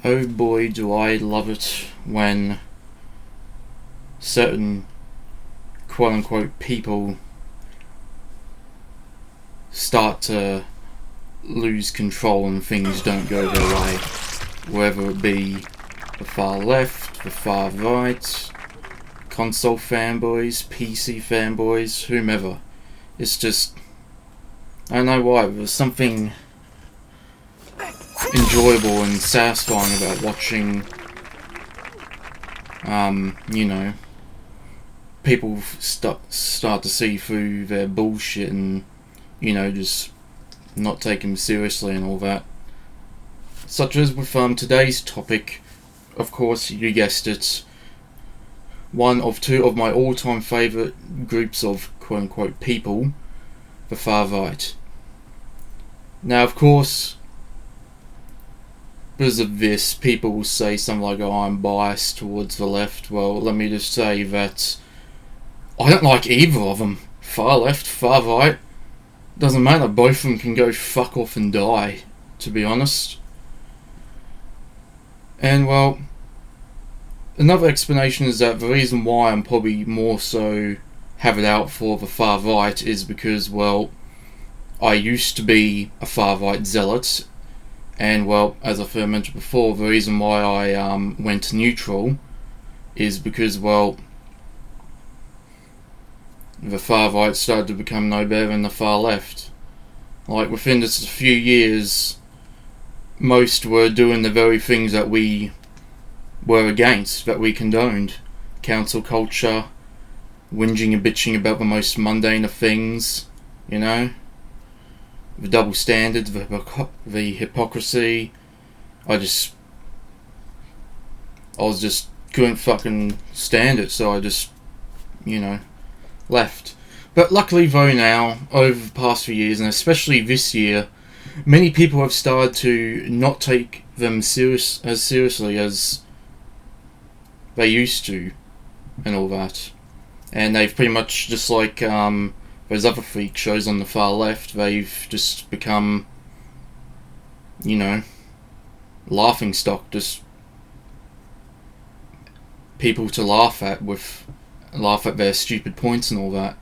Oh boy, do I love it when certain quote unquote people start to lose control and things don't go their way. Whether it be the far left, the far right, console fanboys, PC fanboys, whomever. It's just, I don't know why, there's something enjoyable and satisfying about watching, people start to see through their bullshit and, just not take them seriously and all that. Such as with today's topic, of course, you guessed it, one of two of my all-time favourite groups of quote-unquote people, the far right. Now, of course, because of this, people will say something like, oh, I'm biased towards the left. Well, let me just say that I don't like either of them. Far left, far right, doesn't matter, both of them can go fuck off and die, to be honest. And well, another explanation is that the reason why I'm probably more so have it out for the far right is because, well, I used to be a far right zealot, and well, as I mentioned before, the reason why I went neutral is because, well, the far right started to become no better than the far left. Like, within just a few years, most were doing the very things that we were against, that we condoned. Council culture, whinging and bitching about the most mundane of things, the double standards, the hypocrisy. I couldn't fucking stand it, so I just, left. But luckily though now, over the past few years, and especially this year, many people have started to not take them as seriously as they used to, and all that. And they've pretty much, just like those other freak shows on the far left, they've just become, laughing stock, just people to laugh at their stupid points and all that.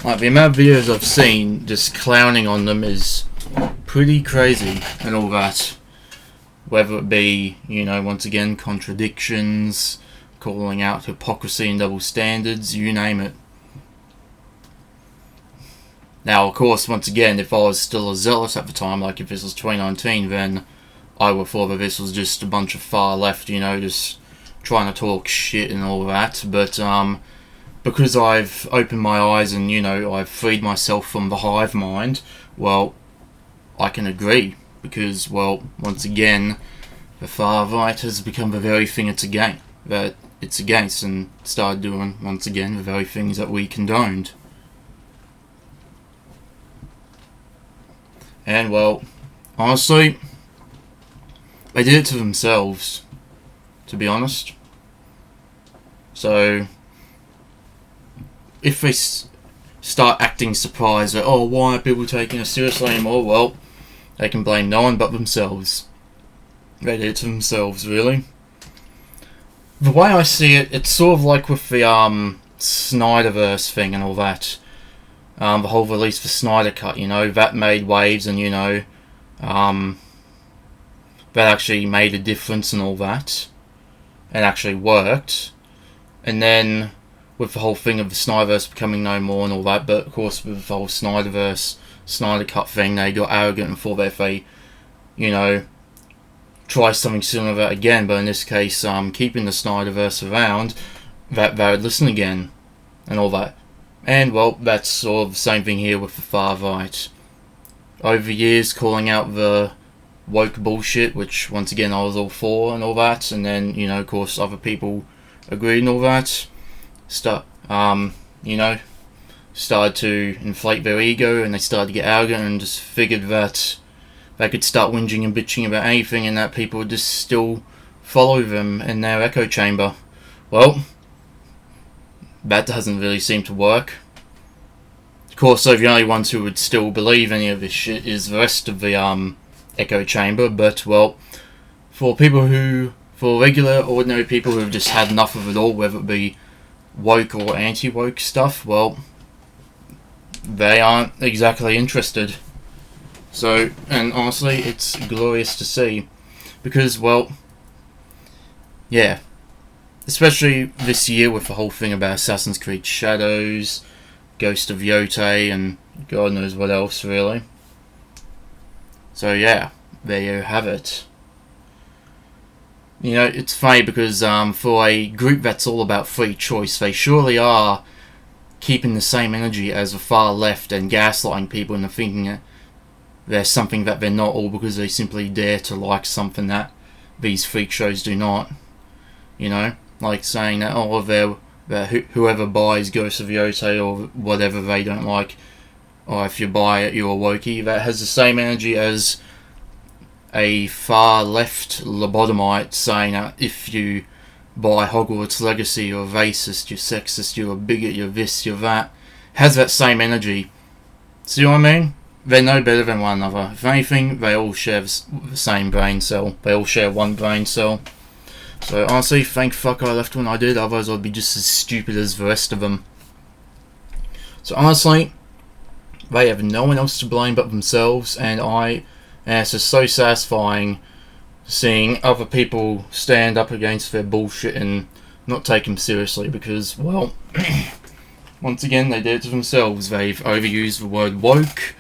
Like, the amount of videos I've seen just clowning on them is pretty crazy and all that. Whether it be, once again, contradictions, calling out hypocrisy and double standards, you name it. Now, of course, once again, if I was still a zealot at the time, like if this was 2019, then I would have thought that this was just a bunch of far left, just trying to talk shit and all that. But because I've opened my eyes and, I've freed myself from the hive mind, well, I can agree. Because, well, once again, the far right has become the very thing it's against, and started doing, once again, the very things that we condoned. And, well, honestly, they did it to themselves, to be honest. So, if they start acting surprised that, oh, why aren't people taking us seriously anymore? Well, they can blame no one but themselves. They did it to themselves, really. The way I see it, it's sort of like with the Snyderverse thing and all that. The whole release for Snyder Cut, that made waves, and that actually made a difference and all that, and actually worked. And then with the whole thing of the Snyderverse becoming no more and all that, but of course with the whole Snyderverse, Snyder Cut thing, they got arrogant and thought that if they, try something similar again, but in this case, keeping the Snyderverse around, that they would listen again, and all that. And, well, that's sort of the same thing here with the far right. Over the years, calling out the woke bullshit, which, once again, I was all for, and all that, and then, of course, other people agreed and all that, started to inflate their ego, and they started to get arrogant, and just figured that they could start whinging and bitching about anything, and that people would just still follow them in their echo chamber. Well, that doesn't really seem to work. Of course, so the only ones who would still believe any of this shit is the rest of the echo chamber, but, well, for regular, ordinary people who've just had enough of it all, whether it be woke or anti-woke stuff, well, they aren't exactly interested. So, and honestly, it's glorious to see. Because, well, yeah. Especially this year with the whole thing about Assassin's Creed Shadows, Ghost of Yotei, and God knows what else, really. So, yeah, there you have it. You know, it's funny because for a group that's all about free choice, they surely are keeping the same energy as the far left and gaslighting people into thinking that there's something that they're not, all because they simply dare to like something that these freak shows do not. You know, like saying that, oh, whoever buys Ghost of Yotei or whatever they don't like, or if you buy it, you're a wokey. That has the same energy as a far left lobotomite saying that if you buy Hogwarts Legacy, you're a racist, you're sexist, you're a bigot, you're this, you're that. Has that same energy. See what I mean? They're no better than one another. If anything, they all share the same brain cell. They all share one brain cell. So honestly, thank fuck I left when I did, otherwise I'd be just as stupid as the rest of them. So honestly, they have no one else to blame but themselves, and it's just so satisfying seeing other people stand up against their bullshit and not take them seriously, because, well, once again, they did it to themselves. They've overused the word woke.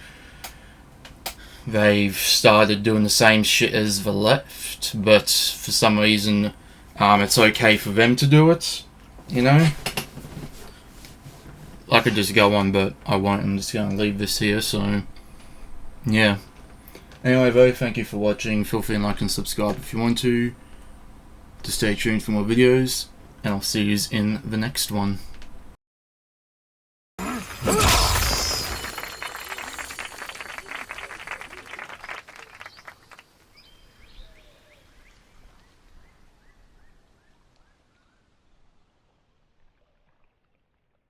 They've started doing the same shit as the left, but for some reason, it's okay for them to do it, you know? I could just go on, but I won't. I'm just going to leave this here, so, yeah. Anyway, though, thank you for watching. Feel free to like and subscribe if you want to stay tuned for more videos, and I'll see you in the next one.